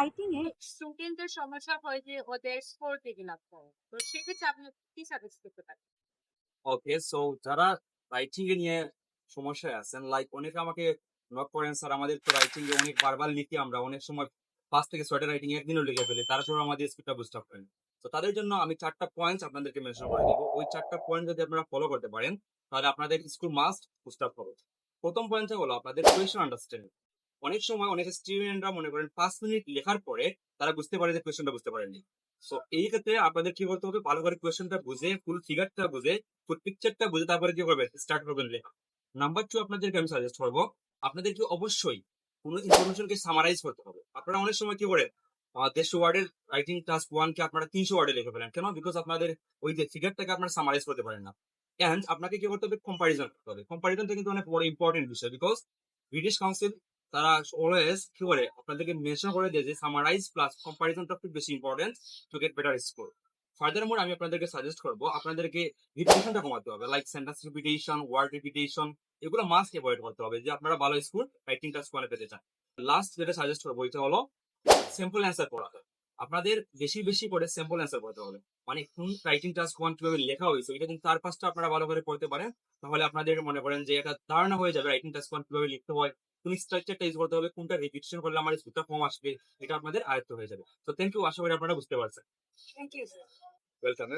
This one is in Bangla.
রাইটিং এ স্টুডেন্টদের সমস্যা হয় যে ওদের স্কোর টেবিল আপ করে, তো সেক্ষেত্রে আপনি কি সাজেস্ট করতে পারেন? ওকে, সো যারা রাইটিং এ নিয়ে সমস্যায় আছেন, লাইক অনেকে আমাকে নক করেন, স্যার আমাদের তো রাইটিং এ অনেক বারবার লিখি, আমরা অনেক সময় 5 থেকে 6টা রাইটিং একদিনও লিখে ফেলি, তারপর আমাদের স্পিডটা বুস্ট আপ করেন। তো তাদের জন্য আমি 4টা পয়েন্ট আপনাদেরকে মেনশন করে দিব। ওই 4টা পয়েন্ট যদি আপনারা ফলো করতে পারেন, তাহলে আপনাদের স্কুল মাস্ট বুস্ট আপ হবে। প্রথম পয়েন্টটা হলো আপনাদের কোয়েশ্চেন আন্ডারস্ট্যান্ডিং। অনেক সময় অনেক স্টুডেন্টরা মনে করেন 5 মিনিট লেখার পরে তারা বুঝতে পারে যে কোয়েশ্চেনটা বুঝতে পারেননি। সো এই ক্ষেত্রে আপনাদের কি করতে হবে, ভালো করে কোয়েশ্চেনটা বুঝে, ফুল ফিগারটা বুঝে, ফুল পিকচারটা বুঝে তারপরে কি করবেন, স্টার্ট করবেন লেখা। নাম্বার 2, আপনাদেরকে আমি সাজেস্ট করবো, আপনাদেরকে অবশ্যই কোনো ইনফরমেশনকে সামারাইজ করতে হবে। আপনারা অনেক সময় কি করেন, 150 ওয়ার্ডের রাইটিং টাস্ক 1 কে আপনারা 300 ওয়ার্ডে লিখে ফেলেন। কেন? বিকজ আপনাদের ওই যে ফিগারটাকে আপনারা সামারাইজ করতে পারেন না। এন্ড আপনাকে কি করতে হবে, কম্পারিজন করতে হবে। কম্পারিজনটা কিন্তু অনেক বড় ইম্পর্টেন্ট বিষয়, বিকজ ব্রিটিশ কাউন্সিল তারা অলওয়েজ কি করে আপনাদেরকে মেনশন করে দেয় যে সামারাইজ প্লাস কম্পারিজনটা খুব বেশি important to get better score. Further more আমি আপনাদেরকে সাজেস্ট করবো, আপনাদেরকে রিপিটেশনটা কমাতে হবে, like sentence repetition, word repetition, এগুলো মাস্ট অ্যাভয়েড করতে হবে যে আপনারা ভালো স্কোর রাইটিং টাস্ক ওয়ানে পেতে চান। লাস্ট যেটা সাজেস্ট করবো এটা হলো সিম্পল অ্যান্সার পড়া। আপনাদের বেশি বেশি করে সিম্পল অ্যান্সার পড়তে হবে। মানে কোন রাইটিং টাস্ক 1 কিভাবে লেখা হয়েছে এটা কিন্তু 4-5টা আপনারা ভালো করে পড়তে পারেন, তাহলে আপনাদের মনে করেন যে একটা ধারণা হয়ে যাবে রাইটিং টাস্ক 1 কিভাবে লিখতে হয়, কোন স্ট্রাকচারটা ইউজ করতে হবে, কোনটা রিপিটেশন করলে আমার স্পিডটা কম আসবে, এটা আপনাদের আয়ত্ত হয়ে যাবে। তো থ্যাংক ইউ, আশা করি আপনারা বুঝতে পারছেন। Thank you sir. ওয়েলকাম।